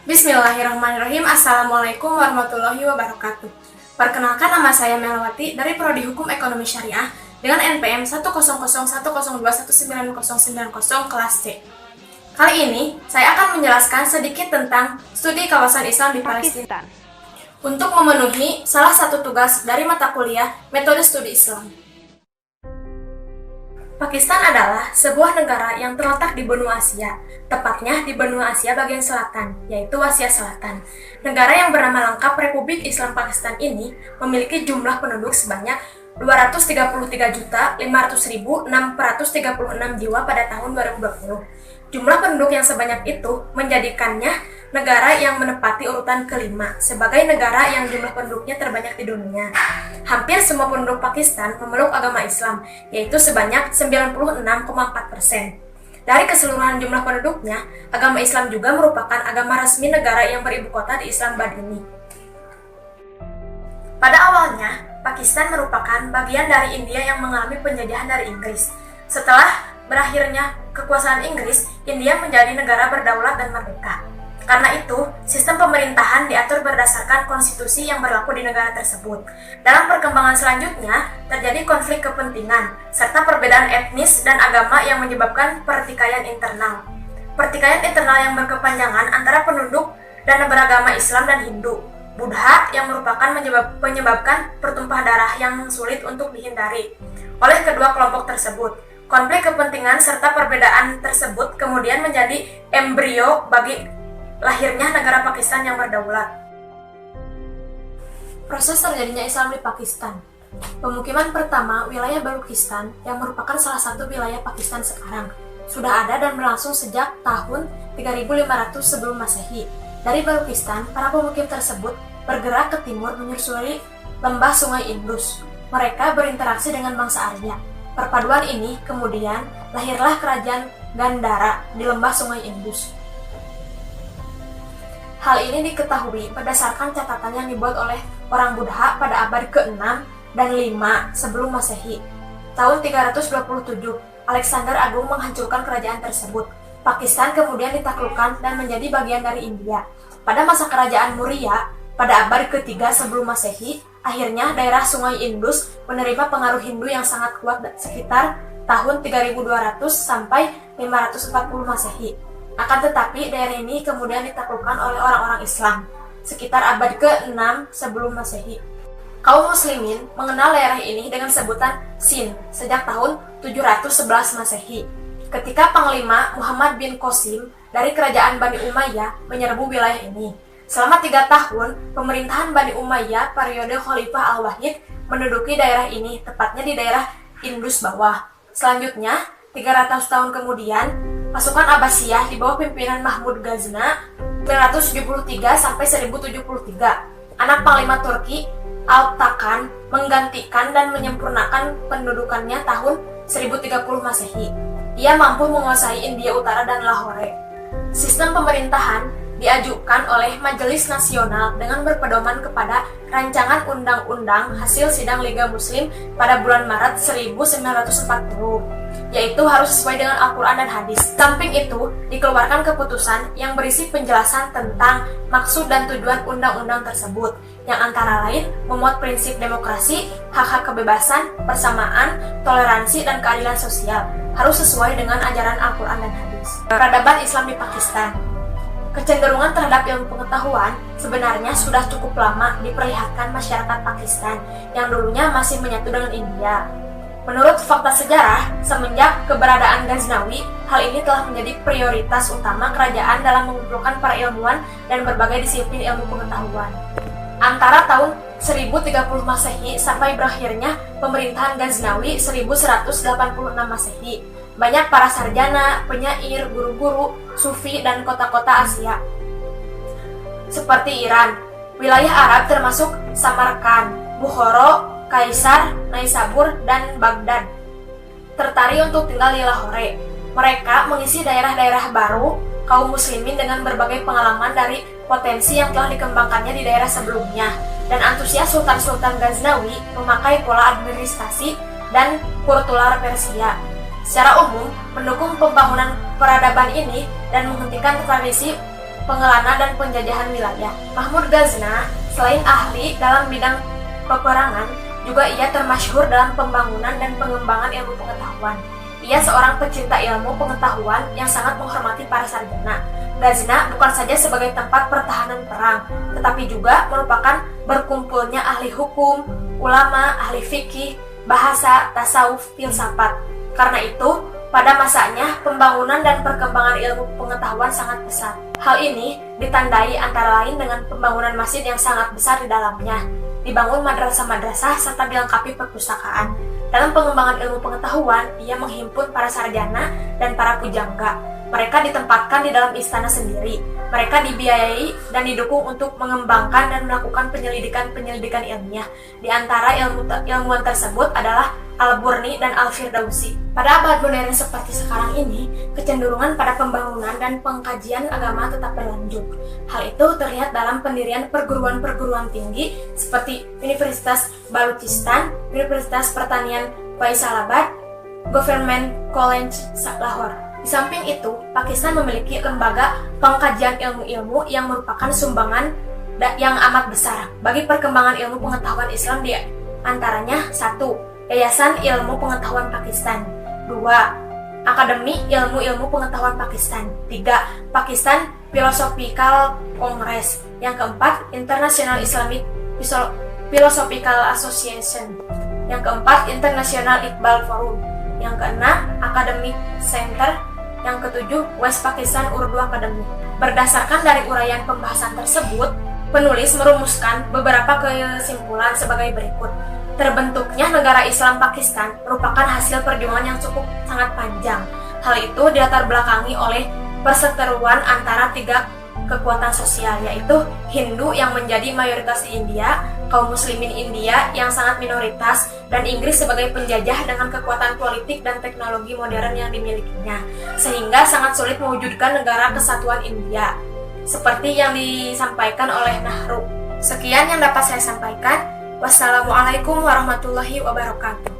Bismillahirrahmanirrahim. Assalamualaikum warahmatullahi wabarakatuh. Perkenalkan, nama saya Melawati dari Prodi Hukum Ekonomi Syariah dengan NPM 10010219090 kelas C. Kali ini saya akan menjelaskan sedikit tentang studi kawasan Islam di Palestina untuk memenuhi salah satu tugas dari mata kuliah metode studi Islam. Pakistan adalah sebuah negara yang terletak di benua Asia, tepatnya di benua Asia bagian selatan, yaitu Asia Selatan. Negara yang bernama lengkap Republik Islam Pakistan ini memiliki jumlah penduduk sebanyak 233.500.636 jiwa pada tahun 2020. Jumlah penduduk yang sebanyak itu menjadikannya negara yang menempati urutan kelima sebagai negara yang jumlah penduduknya terbanyak di dunia. Hampir semua penduduk Pakistan memeluk agama Islam, yaitu sebanyak 96,4%. Dari keseluruhan jumlah penduduknya, agama Islam juga merupakan agama resmi negara yang beribu kota di Islamabad ini. Pada awalnya, Pakistan merupakan bagian dari India yang mengalami penjajahan dari Inggris. Setelah berakhirnya kekuasaan Inggris, India menjadi negara berdaulat dan merdeka. Karena itu, sistem pemerintahan diatur berdasarkan konstitusi yang berlaku di negara tersebut. Dalam perkembangan selanjutnya, terjadi konflik kepentingan, serta perbedaan etnis dan agama yang menyebabkan pertikaian internal. Pertikaian internal yang berkepanjangan antara penduduk dan beragama Islam dan Hindu, Buddha yang merupakan menyebabkan pertumpahan darah yang sulit untuk dihindari oleh kedua kelompok tersebut. Konflik kepentingan serta perbedaan tersebut kemudian menjadi embrio bagi lahirnya negara Pakistan yang berdaulat. Proses terjadinya Islam di Pakistan. Pemukiman pertama, wilayah Balochistan, yang merupakan salah satu wilayah Pakistan sekarang, sudah ada dan berlangsung sejak tahun 3500 sebelum Masehi. Dari Balochistan, para pemukim tersebut bergerak ke timur menyusuri lembah Sungai Indus. Mereka berinteraksi dengan bangsa Arya. Perpaduan ini kemudian lahirlah kerajaan Gandhara di lembah Sungai Indus. Hal ini diketahui berdasarkan catatan yang dibuat oleh orang Buddha pada abad ke-6 dan 5 sebelum Masehi. Tahun 327, Alexander Agung menghancurkan kerajaan tersebut. Pakistan kemudian ditaklukkan dan menjadi bagian dari India. Pada masa kerajaan Maurya, pada abad ke-3 sebelum Masehi, akhirnya daerah Sungai Indus menerima pengaruh Hindu yang sangat kuat sekitar tahun 3200 sampai 540 Masehi. Akan tetapi, daerah ini kemudian ditaklukkan oleh orang-orang Islam sekitar abad ke-6 sebelum Masehi. Kaum muslimin mengenal daerah ini dengan sebutan Sind sejak tahun 711 Masehi. Ketika Panglima Muhammad bin Qasim dari kerajaan Bani Umayyah menyerbu wilayah ini. Selama 3 tahun, pemerintahan Bani Umayyah periode Khalifah Al-Wahid menduduki daerah ini, tepatnya di daerah Indus bawah. Selanjutnya, 300 tahun kemudian, pasukan Abbasiyah di bawah pimpinan Mahmud Ghazna 973 sampai 1073. Anak Panglima Turki Alptakan menggantikan dan menyempurnakan pendudukannya tahun 1030 Masehi. Ia mampu menguasai India Utara dan Lahore. Sistem pemerintahan diajukan oleh Majelis Nasional dengan berpedoman kepada rancangan undang-undang hasil sidang Liga Muslim pada bulan Maret 1940, yaitu harus sesuai dengan Al-Quran dan Hadis. Samping itu, dikeluarkan keputusan yang berisi penjelasan tentang maksud dan tujuan undang-undang tersebut, yang antara lain memuat prinsip demokrasi, hak-hak kebebasan, persamaan, toleransi, dan keadilan sosial, harus sesuai dengan ajaran Al-Quran dan Hadis. Peradaban Islam di Pakistan. Kecenderungan terhadap ilmu pengetahuan sebenarnya sudah cukup lama diperlihatkan masyarakat Pakistan yang dulunya masih menyatu dengan India. Menurut fakta sejarah, semenjak keberadaan Ghaznawi, hal ini telah menjadi prioritas utama kerajaan dalam mengumpulkan para ilmuwan dan berbagai disiplin ilmu pengetahuan. Antara tahun 1030 Masehi sampai berakhirnya pemerintahan Ghaznawi 1186 Masehi, banyak para sarjana, penyair, guru-guru, sufi, dan kota-kota Asia seperti Iran, wilayah Arab termasuk Samarkand, Bukhara, Kaisar, Naisabur, dan Baghdad tertarik untuk tinggal di Lahore. Mereka mengisi daerah-daerah baru kaum muslimin dengan berbagai pengalaman dari potensi yang telah dikembangkannya di daerah sebelumnya, dan antusias Sultan-Sultan Ghaznawi memakai pola administrasi dan kultural Persia. Secara umum, mendukung pembangunan peradaban ini dan menghentikan tradisi pengelana dan penjajahan wilayah. Mahmud Ghazna, selain ahli dalam bidang peperangan, juga ia termasyhur dalam pembangunan dan pengembangan ilmu pengetahuan. Ia seorang pecinta ilmu pengetahuan yang sangat menghormati para sarjana. Ghazna bukan saja sebagai tempat pertahanan perang, tetapi juga merupakan berkumpulnya ahli hukum, ulama, ahli fikih, bahasa, tasawuf, filsafat. Karena itu, pada masanya pembangunan dan perkembangan ilmu pengetahuan sangat pesat. Hal ini ditandai antara lain dengan pembangunan masjid yang sangat besar di dalamnya, dibangun madrasah-madrasah serta dilengkapi perpustakaan. Dalam pengembangan ilmu pengetahuan, ia menghimpun para sarjana dan para pujangga. Mereka ditempatkan di dalam istana sendiri. Mereka dibiayai dan didukung untuk mengembangkan dan melakukan penyelidikan ilmiah. Di antara ilmuwan tersebut adalah Al-Burni dan Al-Firdausi. Pada abad modern seperti sekarang ini, kecenderungan pada pembangunan dan pengkajian agama tetap berlanjut. Hal itu terlihat dalam pendirian perguruan-perguruan tinggi seperti Universitas Baluchistan, Universitas Pertanian Faisalabad, Government College Lahore. Di samping itu, Pakistan memiliki lembaga pengkajian ilmu-ilmu yang merupakan sumbangan yang amat besar bagi perkembangan ilmu pengetahuan Islam, di antaranya 1. Yayasan Ilmu Pengetahuan Pakistan. 2. Akademi Ilmu-Ilmu Pengetahuan Pakistan. 3. Pakistan Philosophical Congress. Yang keempat, International Islamic Philosophical Association. Yang keempat, International Iqbal Forum. Yang keenam, Academic Center. Yang ketujuh, West Pakistan Urdu Academy. Berdasarkan dari uraian pembahasan tersebut, penulis merumuskan beberapa kesimpulan sebagai berikut. Terbentuknya negara Islam Pakistan merupakan hasil perjuangan yang cukup sangat panjang. Hal itu dilatar belakangi oleh perseteruan antara 3 kekuatan sosial, yaitu Hindu yang menjadi mayoritas di India, kaum muslimin India yang sangat minoritas, dan Inggris sebagai penjajah dengan kekuatan politik dan teknologi modern yang dimilikinya, sehingga sangat sulit mewujudkan negara kesatuan India seperti yang disampaikan oleh Nahru. Sekian yang dapat saya sampaikan. Wassalamualaikum warahmatullahi wabarakatuh.